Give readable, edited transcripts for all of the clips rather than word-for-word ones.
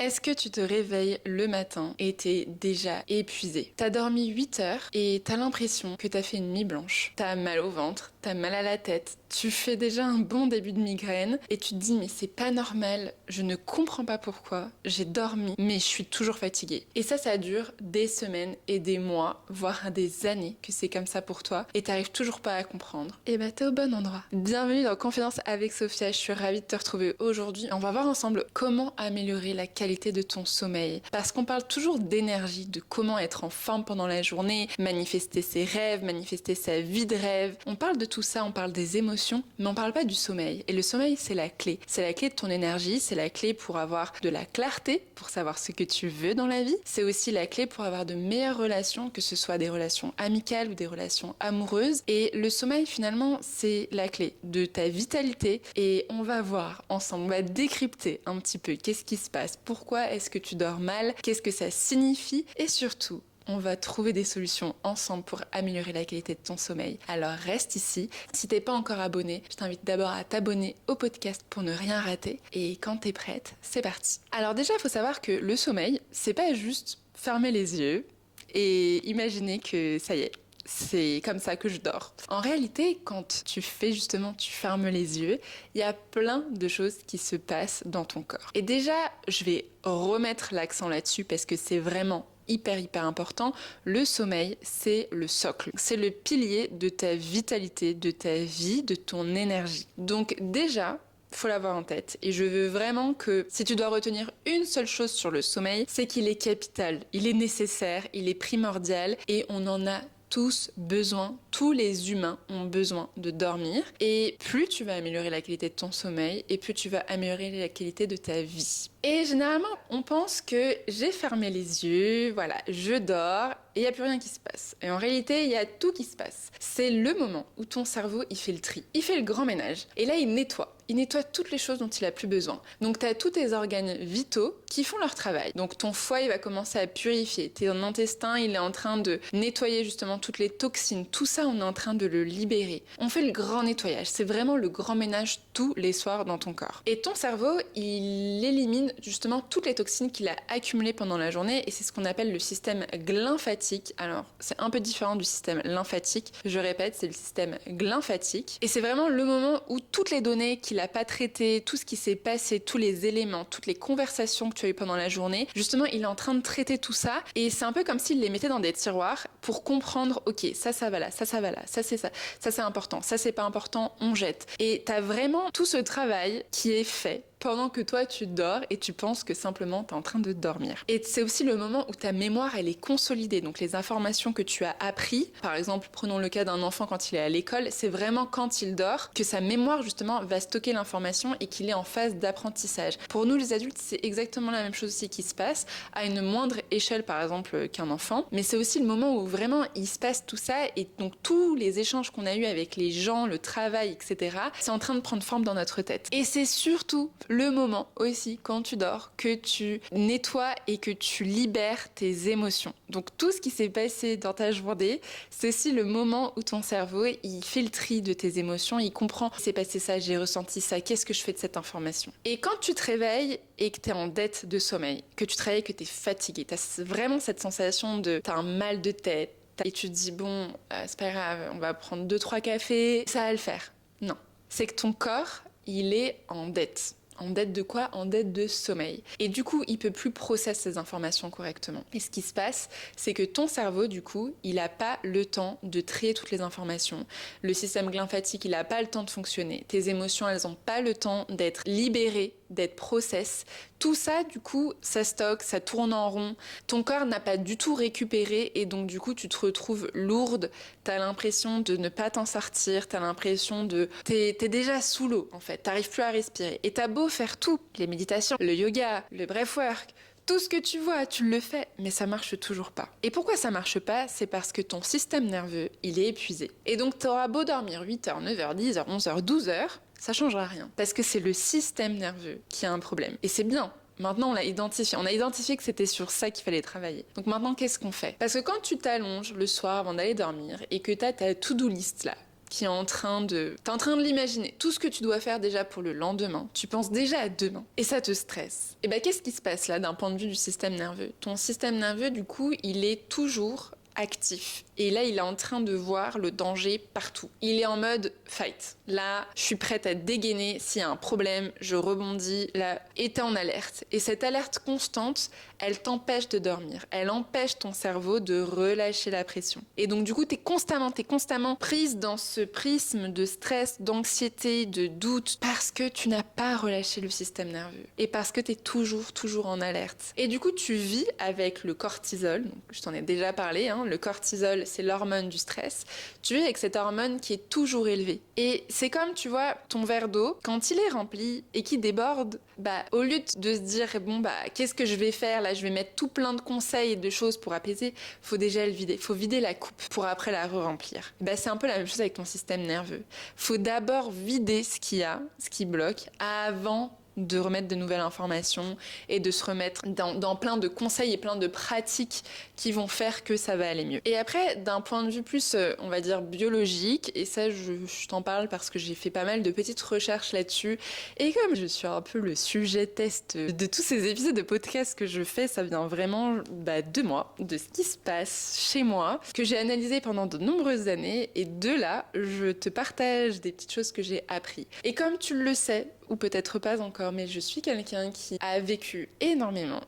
Est-ce que tu te réveilles le matin et t'es déjà épuisé? T'as dormi 8 heures et t'as l'impression que t'as fait une nuit blanche. T'as mal au ventre, t'as mal à la tête, tu fais déjà un bon début de migraine et tu te dis mais c'est pas normal, je ne comprends pas pourquoi, j'ai dormi mais je suis toujours fatiguée. Et ça dure des semaines et des mois, voire des années que c'est comme ça pour toi et t'arrives toujours pas à comprendre. Et bah t'es au bon endroit. Bienvenue dans Confidence avec Sophia, je suis ravie de te retrouver aujourd'hui. On va voir ensemble comment améliorer la qualité de ton sommeil. Parce qu'on parle toujours d'énergie, de comment être en forme pendant la journée, manifester ses rêves, manifester sa vie de rêve. On parle de tout ça, on parle des émotions, mais on parle pas du sommeil. Et le sommeil, c'est la clé. C'est la clé de ton énergie, c'est la clé pour avoir de la clarté, pour savoir ce que tu veux dans la vie. C'est aussi la clé pour avoir de meilleures relations, que ce soit des relations amicales ou des relations amoureuses. Et le sommeil, finalement, c'est la clé de ta vitalité. Et on va voir ensemble, on va décrypter un petit peu qu'est-ce qui se passe, pourquoi est-ce que tu dors mal, qu'est-ce que ça signifie et surtout, on va trouver des solutions ensemble pour améliorer la qualité de ton sommeil. Alors reste ici. Si t'es pas encore abonné, je t'invite d'abord à t'abonner au podcast pour ne rien rater. Et quand t'es prête, c'est parti. Alors déjà, il faut savoir que le sommeil, c'est pas juste fermer les yeux et imaginer que ça y est, c'est comme ça que je dors. En réalité, quand tu fermes les yeux, il y a plein de choses qui se passent dans ton corps. Et déjà, je vais remettre l'accent là-dessus parce que c'est vraiment hyper important. Le sommeil, c'est le socle. C'est le pilier de ta vitalité, de ta vie, de ton énergie. Donc déjà, faut l'avoir en tête. Et je veux vraiment que, si tu dois retenir une seule chose sur le sommeil, c'est qu'il est capital, il est nécessaire, il est primordial et on en a tous besoin, tous les humains ont besoin de dormir. Et plus tu vas améliorer la qualité de ton sommeil, et plus tu vas améliorer la qualité de ta vie. Et généralement, on pense que j'ai fermé les yeux, voilà, je dors, et il n'y a plus rien qui se passe. Et en réalité, il y a tout qui se passe. C'est le moment où ton cerveau, il fait le tri. Il fait le grand ménage. Et là, il nettoie. Il nettoie toutes les choses dont il a plus besoin. Donc, tu as tous tes organes vitaux qui font leur travail. Donc, ton foie, il va commencer à purifier. Ton intestin, il est en train de nettoyer justement toutes les toxines. Tout ça, on est en train de le libérer. On fait le grand nettoyage. C'est vraiment le grand ménage tous les soirs dans ton corps. Et ton cerveau, il élimine justement toutes les toxines qu'il a accumulées pendant la journée. Et c'est ce qu'on appelle le système glymphatique. Alors, c'est un peu différent du système lymphatique. Je répète, c'est le système glymphatique. Et c'est vraiment le moment où toutes les données qu'il a pas traitées, tout ce qui s'est passé, tous les éléments, toutes les conversations que tu as eues pendant la journée, justement, il est en train de traiter tout ça. Et c'est un peu comme s'il les mettait dans des tiroirs pour comprendre, ok, ça va là, ça va là, ça c'est important, ça c'est pas important, on jette. Et t'as vraiment tout ce travail qui est fait pendant que toi tu dors et tu penses que simplement t'es en train de dormir. Et c'est aussi le moment où ta mémoire elle est consolidée, donc les informations que tu as appris, par exemple prenons le cas d'un enfant quand il est à l'école, c'est vraiment quand il dort que sa mémoire justement va stocker l'information et qu'il est en phase d'apprentissage. Pour nous les adultes c'est exactement la même chose aussi qui se passe, à une moindre échelle par exemple qu'un enfant, mais c'est aussi le moment où vraiment il se passe tout ça et donc tous les échanges qu'on a eus avec les gens, le travail, etc. c'est en train de prendre forme dans notre tête. Et c'est surtout le moment aussi quand tu dors que tu nettoies et que tu libères tes émotions. Donc tout ce qui s'est passé dans ta journée, c'est aussi le moment où ton cerveau il fait le tri de tes émotions, il comprend c'est passé ça, j'ai ressenti ça, qu'est-ce que je fais de cette information. Et quand tu te réveilles et que t'es en dette de sommeil, que tu te réveilles, que t'es fatigué, t'as vraiment cette sensation de t'as un mal de tête et tu te dis bon c'est pas grave, on va prendre 2-3 cafés, ça va le faire. Non, c'est que ton corps il est en dette. En dette de quoi? En dette de sommeil. Et du coup, il peut plus processer ces informations correctement. Et ce qui se passe, c'est que ton cerveau, du coup, il a pas le temps de trier toutes les informations. Le système glymphatique, il a pas le temps de fonctionner. Tes émotions, elles ont pas le temps d'être libérées, d'être process. Tout ça, du coup, ça stocke, ça tourne en rond. Ton corps n'a pas du tout récupéré et donc, du coup, tu te retrouves lourde. T'as l'impression de ne pas t'en sortir. T'as l'impression de... T'es déjà sous l'eau, en fait. T'arrives plus à respirer. Et t'as beau faire tout, les méditations, le yoga, le breathwork, tout ce que tu vois, tu le fais, mais ça marche toujours pas. Et pourquoi ça marche pas? C'est parce que ton système nerveux, il est épuisé. Et donc t'auras beau dormir 8h, 9h, 10h, 11h, 12h, ça changera rien. Parce que c'est le système nerveux qui a un problème. Et c'est bien. Maintenant, on l'a identifié. On a identifié que c'était sur ça qu'il fallait travailler. Donc maintenant, qu'est-ce qu'on fait? Parce que quand tu t'allonges le soir avant d'aller dormir et que t'as ta to-do list là, qui est en train de... T'es en train de l'imaginer. Tout ce que tu dois faire déjà pour le lendemain, tu penses déjà à demain. Et ça te stresse. Et ben qu'est-ce qui se passe là d'un point de vue du système nerveux? Ton système nerveux, du coup, il est toujours actif. Et là, il est en train de voir le danger partout. Il est en mode fight. Là, je suis prête à dégainer. S'il y a un problème, je rebondis. Là, et t'es en alerte. Et cette alerte constante, elle t'empêche de dormir. Elle empêche ton cerveau de relâcher la pression. Et donc, du coup, t'es constamment prise dans ce prisme de stress, d'anxiété, de doute, parce que tu n'as pas relâché le système nerveux. Et parce que t'es toujours en alerte. Et du coup, tu vis avec le cortisol. Donc, je t'en ai déjà parlé, hein. Le cortisol, c'est l'hormone du stress. Tu vis avec cette hormone qui est toujours élevée. Et c'est comme, tu vois, ton verre d'eau, quand il est rempli et qu'il déborde, bah, au lieu de se dire, bon, bah, qu'est-ce que je vais faire? Là, je vais mettre tout plein de conseils et de choses pour apaiser. Faut déjà le vider. Faut vider la coupe pour après la re-remplir. Bah, c'est un peu la même chose avec ton système nerveux. Faut d'abord vider ce qu'il y a, ce qui bloque, avant de remettre de nouvelles informations et de se remettre dans plein de conseils et plein de pratiques qui vont faire que ça va aller mieux. Et après, d'un point de vue plus, on va dire, biologique, et ça, je t'en parle parce que j'ai fait pas mal de petites recherches là-dessus, et comme je suis un peu le sujet test de tous ces épisodes de podcast que je fais, ça vient vraiment de moi, de ce qui se passe chez moi, que j'ai analysé pendant de nombreuses années, et de là, je te partage des petites choses que j'ai appris. Et comme tu le sais, ou peut-être pas encore, mais je suis quelqu'un qui a vécu énormément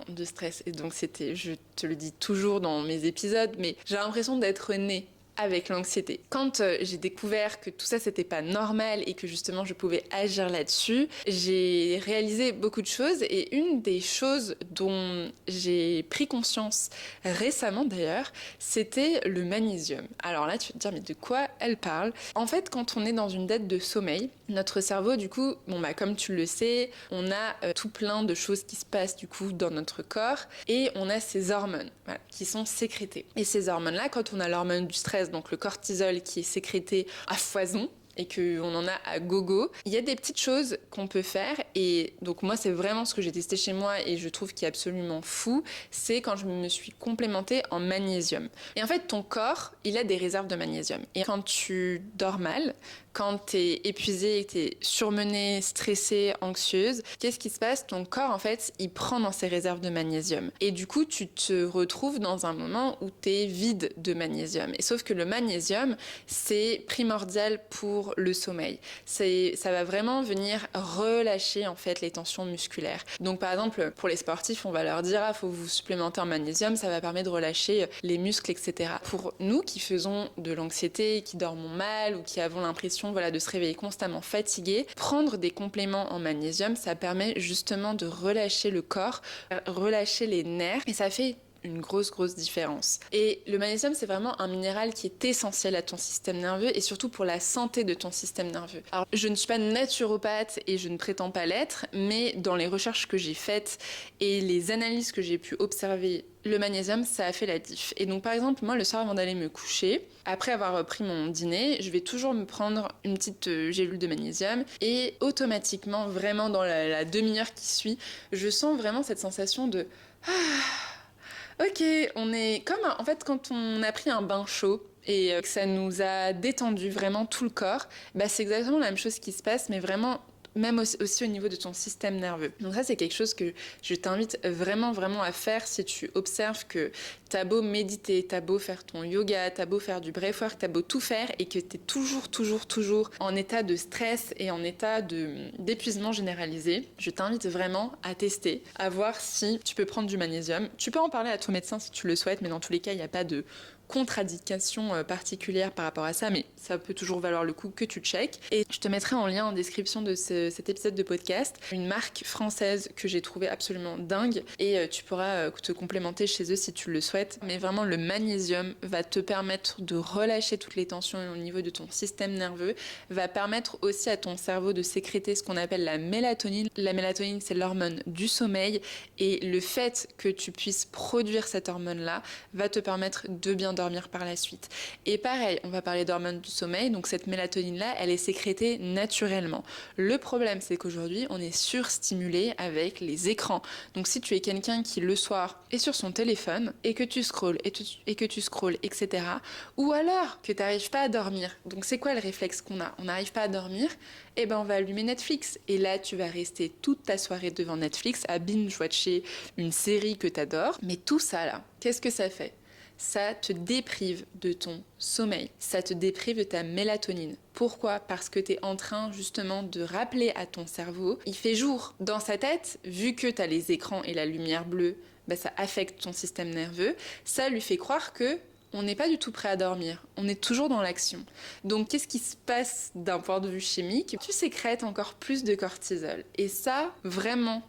de stress. Et donc je te le dis toujours dans mes épisodes, mais j'ai l'impression d'être née avec l'anxiété. Quand j'ai découvert que tout ça c'était pas normal et que justement je pouvais agir là-dessus, j'ai réalisé beaucoup de choses, et une des choses dont j'ai pris conscience récemment d'ailleurs, c'était le magnésium. Alors là tu vas te dire, mais de quoi elle parle? En fait, quand on est dans une dette de sommeil, notre cerveau, du coup, comme tu le sais, on a tout plein de choses qui se passent du coup dans notre corps, et on a ces hormones, voilà, qui sont sécrétées. Et ces hormones-là, quand on a l'hormone du stress, donc le cortisol qui est sécrété à foison, et qu'on en a à gogo, il y a des petites choses qu'on peut faire. Et donc moi, c'est vraiment ce que j'ai testé chez moi et je trouve qui est absolument fou, c'est quand je me suis complémentée en magnésium. Et en fait, ton corps, il a des réserves de magnésium. Et quand tu dors mal, quand t'es épuisée et que t'es surmenée, stressée, anxieuse, qu'est-ce qui se passe? Ton corps, en fait, il prend dans ses réserves de magnésium. Et du coup, tu te retrouves dans un moment où t'es vide de magnésium. Et sauf que le magnésium, c'est primordial pour le sommeil. Ça va vraiment venir relâcher, en fait, les tensions musculaires. Donc, par exemple, pour les sportifs, on va leur dire, faut vous supplémenter en magnésium, ça va permettre de relâcher les muscles, etc. Pour nous qui faisons de l'anxiété, qui dormons mal ou qui avons l'impression de se réveiller constamment fatigué, prendre des compléments en magnésium, ça permet justement de relâcher le corps, relâcher les nerfs, et ça fait une grosse différence. Et le magnésium, c'est vraiment un minéral qui est essentiel à ton système nerveux et surtout pour la santé de ton système nerveux. Alors, je ne suis pas naturopathe et je ne prétends pas l'être, mais dans les recherches que j'ai faites et les analyses que j'ai pu observer, le magnésium, ça a fait la diff. Et donc, par exemple, moi, le soir, avant d'aller me coucher, après avoir pris mon dîner, je vais toujours me prendre une petite gélule de magnésium, et automatiquement, vraiment dans la demi-heure qui suit, je sens vraiment cette sensation de... Ok, on est comme en fait quand on a pris un bain chaud et que ça nous a détendu vraiment tout le corps, c'est exactement la même chose qui se passe, mais vraiment même aussi au niveau de ton système nerveux. Donc ça, c'est quelque chose que je t'invite vraiment à faire si tu observes que t'as beau méditer, t'as beau faire ton yoga, t'as beau faire du breathwork, t'as beau tout faire et que t'es toujours en état de stress et en état d'épuisement généralisé. Je t'invite vraiment à tester, à voir si tu peux prendre du magnésium. Tu peux en parler à ton médecin si tu le souhaites, mais dans tous les cas, il n'y a pas de contre-indication particulière par rapport à ça, mais ça peut toujours valoir le coup que tu checkes. Et je te mettrai en lien en description de cet épisode de podcast une marque française que j'ai trouvée absolument dingue, et tu pourras te complémenter chez eux si tu le souhaites. Mais vraiment, le magnésium va te permettre de relâcher toutes les tensions au niveau de ton système nerveux, va permettre aussi à ton cerveau de sécréter ce qu'on appelle la mélatonine. La mélatonine, c'est l'hormone du sommeil, et le fait que tu puisses produire cette hormone-là va te permettre de bien dormir dormir par la suite. Et pareil, on va parler d'hormones du sommeil, donc cette mélatonine-là, elle est sécrétée naturellement. Le problème, c'est qu'aujourd'hui, on est surstimulé avec les écrans. Donc si tu es quelqu'un qui le soir est sur son téléphone et que tu scrolles et que tu scrolles, etc. Ou alors que tu n'arrives pas à dormir. Donc c'est quoi le réflexe qu'on a? On n'arrive pas à dormir, et ben on va allumer Netflix. Et là, tu vas rester toute ta soirée devant Netflix à binge-watcher une série que tu adores. Mais tout ça là, qu'est-ce que ça fait? Ça te déprive de ton sommeil, ça te déprive de ta mélatonine. Pourquoi? Parce que tu es en train justement de rappeler à ton cerveau, il fait jour. Dans sa tête, vu que tu as les écrans et la lumière bleue, bah, ça affecte ton système nerveux, ça lui fait croire que on n'est pas du tout prêt à dormir, on est toujours dans l'action. Donc qu'est-ce qui se passe d'un point de vue chimique? Tu sécrètes encore plus de cortisol. Et ça, vraiment,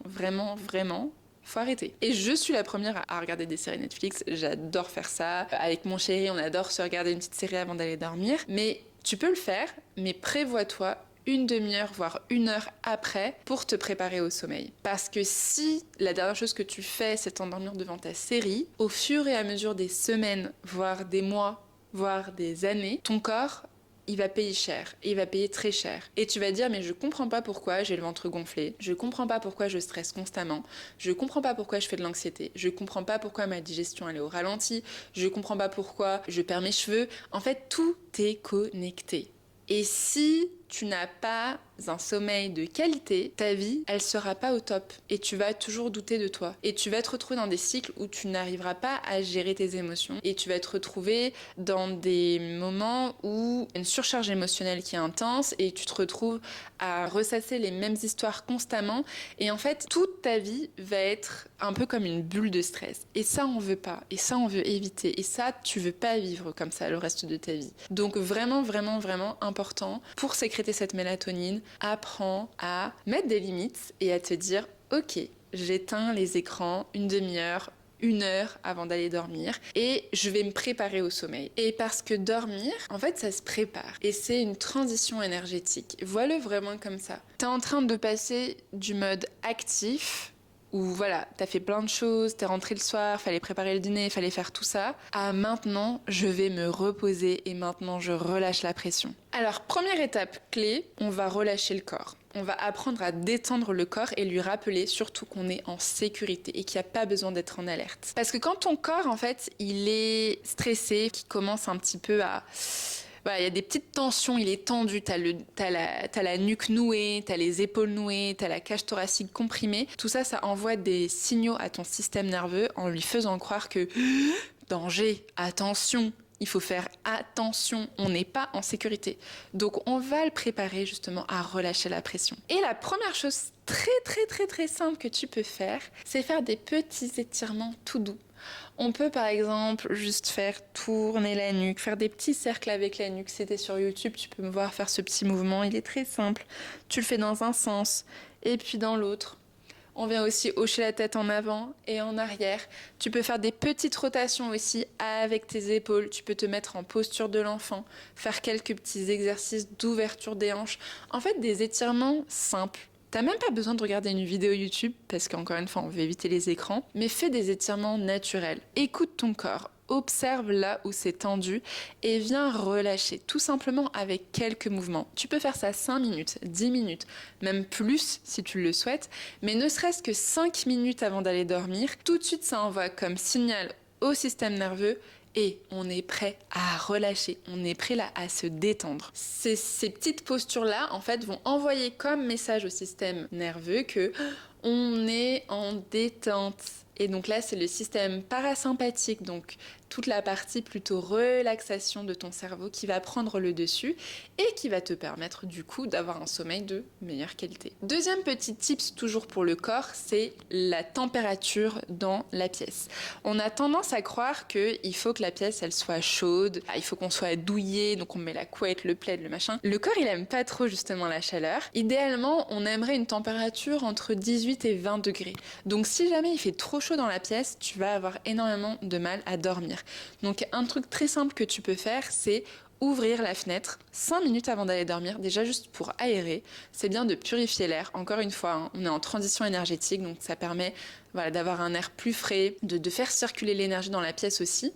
faut arrêter. Et je suis la première à regarder des séries Netflix, j'adore faire ça. Avec mon chéri, on adore se regarder une petite série avant d'aller dormir. Mais tu peux le faire, mais prévois-toi une demi-heure, voire une heure après pour te préparer au sommeil. Parce que si la dernière chose que tu fais, c'est t'endormir devant ta série, au fur et à mesure des semaines, voire des mois, voire des années, ton corps il va payer cher, il va payer très cher. Et tu vas dire, mais je comprends pas pourquoi j'ai le ventre gonflé, je comprends pas pourquoi je stresse constamment, je comprends pas pourquoi je fais de l'anxiété, je comprends pas pourquoi ma digestion elle est au ralenti, je comprends pas pourquoi je perds mes cheveux. En fait, tout est connecté. Et si tu n'as pas un sommeil de qualité, ta vie, elle sera pas au top. Et tu vas toujours douter de toi. Et tu vas te retrouver dans des cycles où tu n'arriveras pas à gérer tes émotions. Et tu vas te retrouver dans des moments où une surcharge émotionnelle qui est intense et tu te retrouves à ressasser les mêmes histoires constamment. Et en fait, toute ta vie va être un peu comme une bulle de stress. Et ça, on veut pas. Et ça, on veut éviter. Et ça, tu veux pas vivre comme ça le reste de ta vie. Donc vraiment important pour sécréter cette mélatonine, apprends à mettre des limites et à te dire ok, j'éteins les écrans une demi-heure, une heure avant d'aller dormir et je vais me préparer au sommeil. Et parce que dormir, en fait, ça se prépare et c'est une transition énergétique. Vois-le vraiment comme ça. T'es en train de passer du mode actif où voilà, t'as fait plein de choses, t'es rentré le soir, fallait préparer le dîner, fallait faire tout ça, à maintenant, je vais me reposer et maintenant, je relâche la pression. Alors, première étape clé, on va relâcher le corps. On va apprendre à détendre le corps et lui rappeler surtout qu'on est en sécurité et qu'il n'y a pas besoin d'être en alerte. Parce que quand ton corps, en fait, il est stressé, qu'il commence un petit peu à... Voilà, il y a des petites tensions, il est tendu, t'as la nuque nouée, t'as les épaules nouées, t'as la cage thoracique comprimée. Tout ça, ça envoie des signaux à ton système nerveux en lui faisant croire que danger, attention, il faut faire attention, on n'est pas en sécurité. Donc on va le préparer justement à relâcher la pression. Et la première chose très simple que tu peux faire, c'est faire des petits étirements tout doux. On peut par exemple juste faire tourner la nuque, faire des petits cercles avec la nuque. Si t'es sur YouTube, tu peux me voir faire ce petit mouvement, il est très simple. Tu le fais dans un sens et puis dans l'autre. On vient aussi hocher la tête en avant et en arrière. Tu peux faire des petites rotations aussi avec tes épaules. Tu peux te mettre en posture de l'enfant, faire quelques petits exercices d'ouverture des hanches. En fait, des étirements simples. T'as même pas besoin de regarder une vidéo YouTube, parce qu'encore une fois, on veut éviter les écrans, mais fais des étirements naturels. Écoute ton corps, observe là où c'est tendu et viens relâcher, tout simplement avec quelques mouvements. Tu peux faire ça 5 minutes, 10 minutes, même plus si tu le souhaites, mais ne serait-ce que 5 minutes avant d'aller dormir, tout de suite ça envoie comme signal au système nerveux et on est prêt à relâcher, on est prêt là à se détendre. Ces petites postures-là, en fait, vont envoyer comme message au système nerveux que on est en détente. Et donc là, c'est le système parasympathique, donc toute la partie plutôt relaxation de ton cerveau qui va prendre le dessus et qui va te permettre du coup d'avoir un sommeil de meilleure qualité. Deuxième petit tips toujours pour le corps, c'est la température dans la pièce. On a tendance à croire qu'il faut que la pièce elle soit chaude, il faut qu'on soit douillé, donc on met la couette, le plaid, le machin. Le corps il aime pas trop justement la chaleur. Idéalement, on aimerait une température entre 18 et 20 degrés. Donc si jamais il fait trop chaud dans la pièce, tu vas avoir énormément de mal à dormir. Donc un truc très simple que tu peux faire, c'est ouvrir la fenêtre 5 minutes avant d'aller dormir, déjà juste pour aérer. C'est bien de purifier l'air. Encore une fois, hein, on est en transition énergétique, donc ça permet voilà, d'avoir un air plus frais, de faire circuler l'énergie dans la pièce aussi.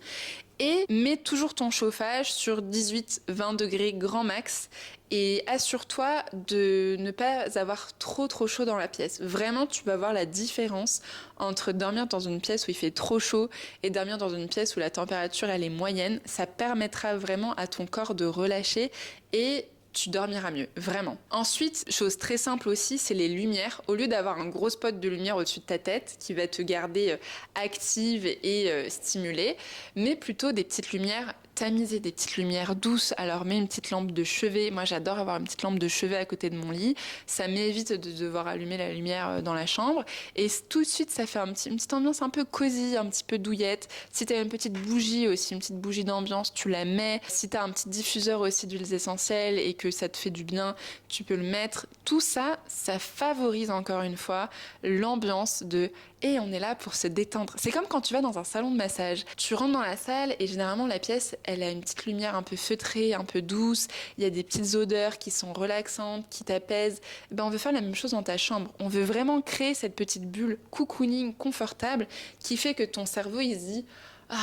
Et mets toujours ton chauffage sur 18-20 degrés grand max et assure-toi de ne pas avoir trop chaud dans la pièce. Vraiment, tu vas voir la différence entre dormir dans une pièce où il fait trop chaud et dormir dans une pièce où la température elle est moyenne. Ça permettra vraiment à ton corps de relâcher et tu dormiras mieux, vraiment. Ensuite, chose très simple aussi, c'est les lumières. Au lieu d'avoir un gros spot de lumière au-dessus de ta tête qui va te garder active et stimulée, mets plutôt des petites lumières tamisées, des petites lumières douces. Alors mets une petite lampe de chevet. Moi j'adore avoir une petite lampe de chevet à côté de mon lit. Ça m'évite de devoir allumer la lumière dans la chambre. Et tout de suite ça fait une petite ambiance un peu cosy, un petit peu douillette. Si t'as une petite bougie aussi, une petite bougie d'ambiance, tu la mets. Si t'as un petit diffuseur aussi d'huiles essentielles et que ça te fait du bien, tu peux le mettre. Tout ça, ça favorise encore une fois l'ambiance de et on est là pour se détendre. C'est comme quand tu vas dans un salon de massage. Tu rentres dans la salle et généralement la pièce, elle a une petite lumière un peu feutrée, un peu douce. Il y a des petites odeurs qui sont relaxantes, qui t'apaisent. Ben, on veut faire la même chose dans ta chambre. On veut vraiment créer cette petite bulle cocooning confortable qui fait que ton cerveau, il se dit « Ah,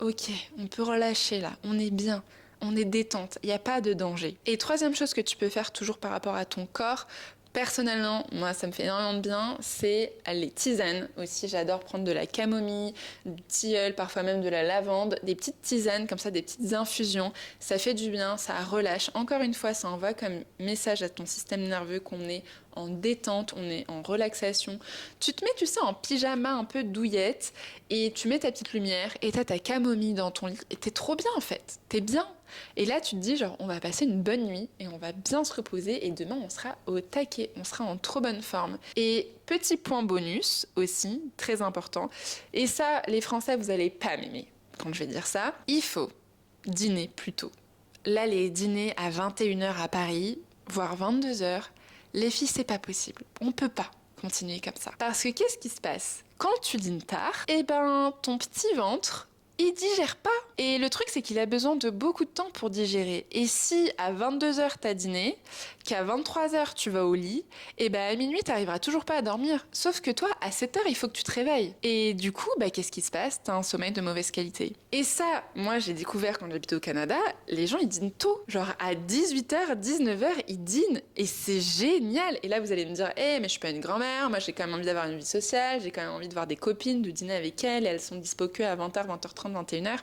ok, on peut relâcher là, on est bien. » On est détente, il n'y a pas de danger. Et troisième chose que tu peux faire toujours par rapport à ton corps, personnellement, moi ça me fait énormément de bien, c'est les tisanes aussi. J'adore prendre de la camomille, du tilleul, parfois même de la lavande, des petites tisanes comme ça, des petites infusions. Ça fait du bien, ça relâche. Encore une fois, ça envoie comme message à ton système nerveux qu'on est en détente, on est en relaxation. Tu te mets, tu sais, en pyjama un peu douillette et tu mets ta petite lumière et t'as ta camomille dans ton lit et t'es trop bien en fait, t'es bien. Et là, tu te dis, genre, on va passer une bonne nuit et on va bien se reposer et demain, on sera au taquet, on sera en trop bonne forme. Et petit point bonus aussi, très important, et ça, les Français, vous allez pas m'aimer quand je vais dire ça, il faut dîner plus tôt. Là, les dîners à 21h à Paris, voire 22h, les filles, c'est pas possible. On peut pas continuer comme ça. Parce que qu'est-ce qui se passe? Quand tu dînes tard, eh ben, ton petit ventre, il digère pas. Et le truc, c'est qu'il a besoin de beaucoup de temps pour digérer. Et si à 22h t'as dîné, qu'à 23h tu vas au lit, et ben à minuit t'arriveras toujours pas à dormir. Sauf que toi, à 7h, il faut que tu te réveilles. Et du coup, qu'est-ce qui se passe? T'as un sommeil de mauvaise qualité. Et ça, moi j'ai découvert quand j'habitais au Canada, les gens ils dînent tôt. Genre à 18h, 19h, ils dînent. Et c'est génial. Et là, vous allez me dire, mais je suis pas une grand-mère, moi j'ai quand même envie d'avoir une vie sociale, j'ai quand même envie de voir des copines, de dîner avec elles, et elles sont dispo que à 20h, 20h30, 21h.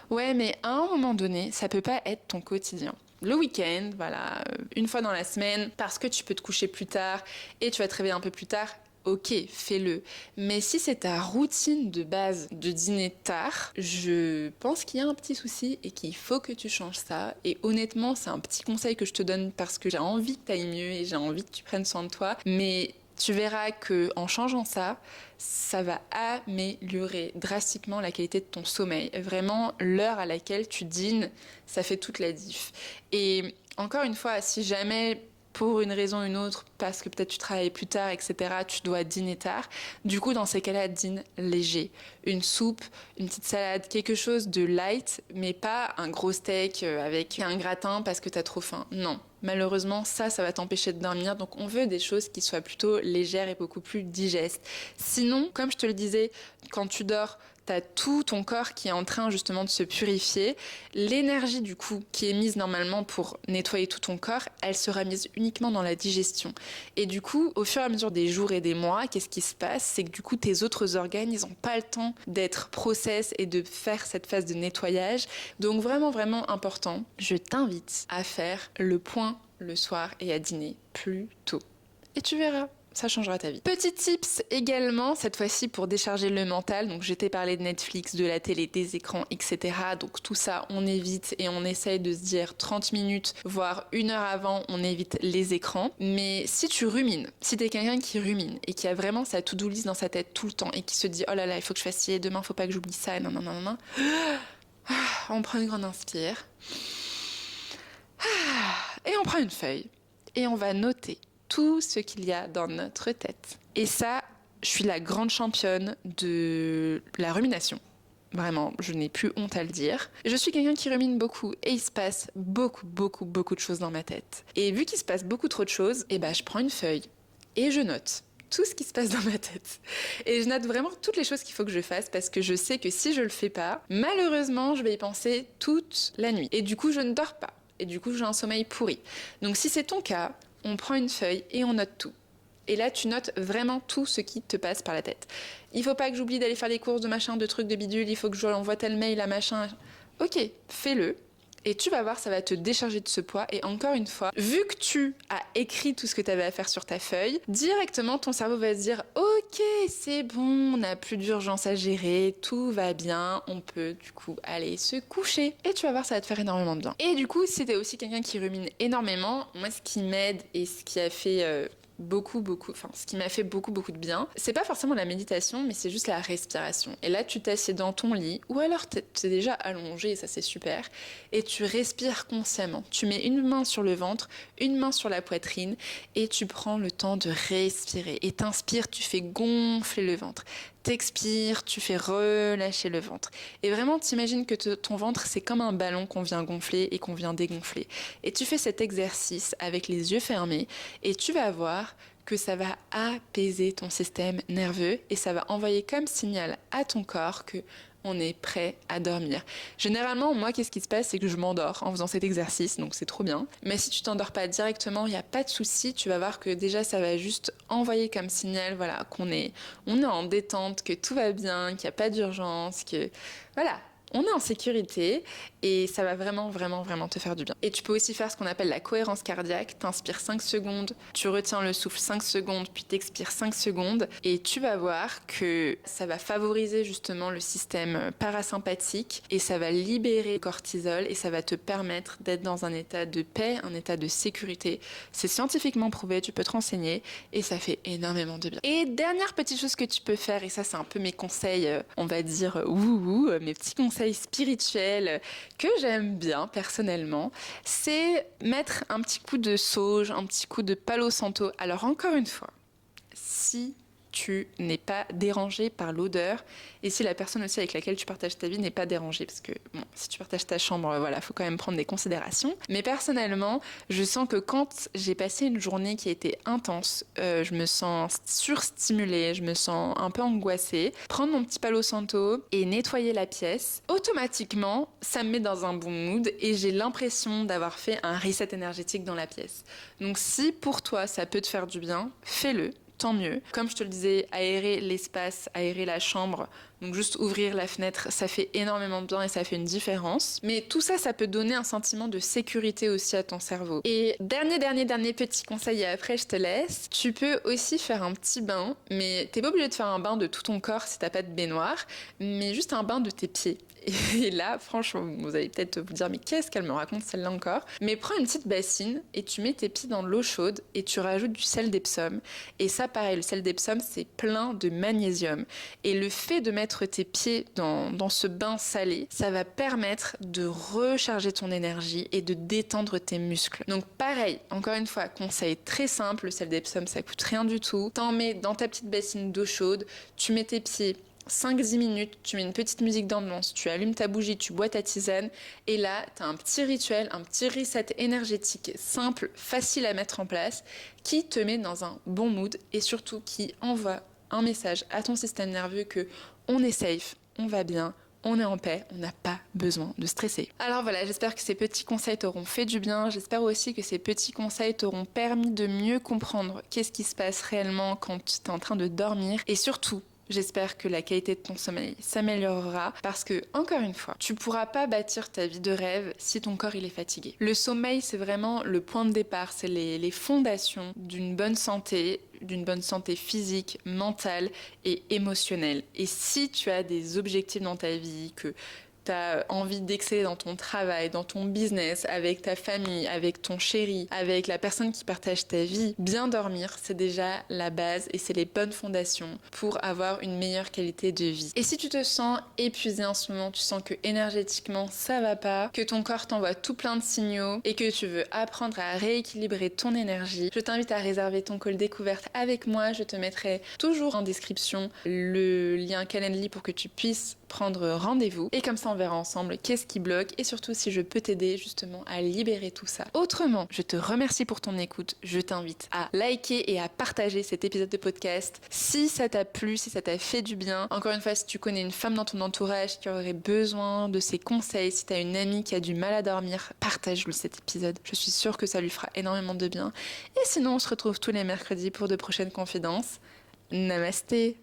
Ouais, mais à un moment donné, ça peut pas être ton quotidien. Le week-end, voilà, une fois dans la semaine, parce que tu peux te coucher plus tard et tu vas te réveiller un peu plus tard, ok, fais-le. Mais si c'est ta routine de base de dîner tard, je pense qu'il y a un petit souci et qu'il faut que tu changes ça. Et honnêtement, c'est un petit conseil que je te donne parce que j'ai envie que tu ailles mieux et j'ai envie que tu prennes soin de toi. Mais tu verras qu'en changeant ça, ça va améliorer drastiquement la qualité de ton sommeil. Vraiment, l'heure à laquelle tu dînes, ça fait toute la diff. Et encore une fois, si jamais, pour une raison ou une autre, parce que peut-être tu travailles plus tard, etc., tu dois dîner tard, du coup, dans ces cas-là, dîne léger. Une soupe, une petite salade, quelque chose de light, mais pas un gros steak avec un gratin parce que t'as trop faim. Non. Malheureusement, ça va t'empêcher de dormir. Donc, on veut des choses qui soient plutôt légères et beaucoup plus digestes. Sinon, comme je te le disais, quand tu dors, t'as tout ton corps qui est en train justement de se purifier. L'énergie du coup qui est mise normalement pour nettoyer tout ton corps, elle sera mise uniquement dans la digestion. Et du coup, au fur et à mesure des jours et des mois, qu'est-ce qui se passe? C'est que du coup, tes autres organes, ils n'ont pas le temps d'être process et de faire cette phase de nettoyage. Donc vraiment, vraiment important, je t'invite à faire le point le soir et à dîner plus tôt. Et tu verras. Ça changera ta vie. Petit tips également, cette fois-ci pour décharger le mental. Donc je t'ai parlé de Netflix, de la télé, des écrans, etc. Donc tout ça, on évite et on essaye de se dire 30 minutes, voire 1 heure avant, on évite les écrans. Mais si tu rumines, si t'es quelqu'un qui rumine et qui a vraiment sa to-do list dans sa tête tout le temps et qui se dit oh là là, il faut que je fasse ci, demain faut pas que j'oublie ça, non, non, non, non. On prend une grande inspire. Et on prend une feuille et on va noter tout ce qu'il y a dans notre tête. Et ça, je suis la grande championne de la rumination. Vraiment, je n'ai plus honte à le dire. Je suis quelqu'un qui rumine beaucoup et il se passe beaucoup de choses dans ma tête. Et vu qu'il se passe beaucoup trop de choses, je prends une feuille et je note tout ce qui se passe dans ma tête. Et je note vraiment toutes les choses qu'il faut que je fasse parce que je sais que si je le fais pas, malheureusement, je vais y penser toute la nuit. Et du coup, je ne dors pas. Et du coup, j'ai un sommeil pourri. Donc si c'est ton cas, on prend une feuille et on note tout. Et là, tu notes vraiment tout ce qui te passe par la tête. Il faut pas que j'oublie d'aller faire les courses de machin, de trucs, de bidule, il faut que je envoie tel mail à machin. Ok, fais-le. Et tu vas voir, ça va te décharger de ce poids. Et encore une fois, vu que tu as écrit tout ce que tu avais à faire sur ta feuille, directement ton cerveau va se dire « Ok, c'est bon, on n'a plus d'urgence à gérer, tout va bien, on peut du coup aller se coucher. » Et tu vas voir, ça va te faire énormément de bien. Et du coup, si t'es aussi quelqu'un qui rumine énormément, moi ce qui m'aide et ce qui a fait... ce qui m'a fait beaucoup de bien, c'est pas forcément la méditation, mais c'est juste la respiration. Et là, tu t'assieds dans ton lit, ou alors t'es déjà allongé, et ça c'est super, et tu respires consciemment. Tu mets une main sur le ventre, une main sur la poitrine, et tu prends le temps de respirer. Et t'inspires, tu fais gonfler le ventre. T'expires, tu fais relâcher le ventre. Et vraiment, t'imagines que ton ventre, c'est comme un ballon qu'on vient gonfler et qu'on vient dégonfler. Et tu fais cet exercice avec les yeux fermés et tu vas voir que ça va apaiser ton système nerveux et ça va envoyer comme signal à ton corps que on est prêt à dormir. Généralement, moi, qu'est-ce qui se passe, c'est que je m'endors en faisant cet exercice, donc c'est trop bien. Mais si tu t'endors pas directement, il n'y a pas de souci, tu vas voir que déjà, ça va juste envoyer comme signal, voilà, on est en détente, que tout va bien, qu'il n'y a pas d'urgence, que voilà. On est en sécurité et ça va vraiment te faire du bien. Et tu peux aussi faire ce qu'on appelle la cohérence cardiaque. T'inspires 5 secondes, tu retiens le souffle 5 secondes, puis t'expires 5 secondes. Et tu vas voir que ça va favoriser justement le système parasympathique et ça va libérer le cortisol et ça va te permettre d'être dans un état de paix, un état de sécurité. C'est scientifiquement prouvé, tu peux te renseigner et ça fait énormément de bien. Et dernière petite chose que tu peux faire, et ça c'est un peu mes conseils, on va dire mes petits conseils spirituels que j'aime bien personnellement, c'est mettre un petit coup de sauge, un petit coup de palo santo. Alors encore une fois, si tu n'es pas dérangé par l'odeur et si la personne aussi avec laquelle tu partages ta vie n'est pas dérangée, parce que bon, si tu partages ta chambre, voilà, faut quand même prendre des considérations. Mais personnellement, je sens que quand j'ai passé une journée qui a été intense, je me sens surstimulée, je me sens un peu angoissée. Prendre mon petit palo santo et nettoyer la pièce, automatiquement, ça me met dans un bon mood et j'ai l'impression d'avoir fait un reset énergétique dans la pièce. Donc si pour toi ça peut te faire du bien, fais-le. Tant mieux. Comme je te le disais, aérer l'espace, aérer la chambre, donc juste ouvrir la fenêtre, ça fait énormément de bien et ça fait une différence. Mais tout ça, ça peut donner un sentiment de sécurité aussi à ton cerveau. Et dernier petit conseil et après je te laisse, tu peux aussi faire un petit bain, mais t'es pas obligé de faire un bain de tout ton corps si t'as pas de baignoire, mais juste un bain de tes pieds. Et là, franchement, vous allez peut-être vous dire, mais qu'est-ce qu'elle me raconte celle-là encore? Mais prends une petite bassine et tu mets tes pieds dans de l'eau chaude et tu rajoutes du sel d'Epsom. Et ça, pareil, le sel d'Epsom, c'est plein de magnésium. Et le fait de mettre tes pieds dans ce bain salé, ça va permettre de recharger ton énergie et de détendre tes muscles. Donc pareil, encore une fois, conseil très simple, le sel d'Epsom, ça coûte rien du tout. T'en mets dans ta petite bassine d'eau chaude, tu mets tes pieds 5-10 minutes, tu mets une petite musique d'ambiance, tu allumes ta bougie, tu bois ta tisane et là, tu as un petit rituel, un petit reset énergétique simple, facile à mettre en place qui te met dans un bon mood et surtout qui envoie un message à ton système nerveux que on est safe, on va bien, on est en paix, on n'a pas besoin de stresser. Alors voilà, j'espère que ces petits conseils t'auront fait du bien, j'espère aussi que ces petits conseils t'auront permis de mieux comprendre qu'est-ce qui se passe réellement quand tu es en train de dormir et surtout, j'espère que la qualité de ton sommeil s'améliorera parce que, encore une fois, tu pourras pas bâtir ta vie de rêve si ton corps il est fatigué. Le sommeil, c'est vraiment le point de départ, c'est les fondations d'une bonne santé physique, mentale et émotionnelle. Et si tu as des objectifs dans ta vie, que tu as envie d'exceller dans ton travail, dans ton business, avec ta famille, avec ton chéri, avec la personne qui partage ta vie, bien dormir, c'est déjà la base et c'est les bonnes fondations pour avoir une meilleure qualité de vie. Et si tu te sens épuisé en ce moment, tu sens que énergétiquement ça va pas, que ton corps t'envoie tout plein de signaux et que tu veux apprendre à rééquilibrer ton énergie, je t'invite à réserver ton call découverte avec moi. Je te mettrai toujours en description le lien Calendly pour que tu puisses prendre rendez-vous. Et comme ça, on verra ensemble qu'est-ce qui bloque et surtout si je peux t'aider justement à libérer tout ça. Autrement, je te remercie pour ton écoute. Je t'invite à liker et à partager cet épisode de podcast si ça t'a plu, si ça t'a fait du bien. Encore une fois, si tu connais une femme dans ton entourage qui aurait besoin de ces conseils, si t'as une amie qui a du mal à dormir, partage-lui cet épisode. Je suis sûre que ça lui fera énormément de bien. Et sinon, on se retrouve tous les mercredis pour de prochaines confidences. Namasté!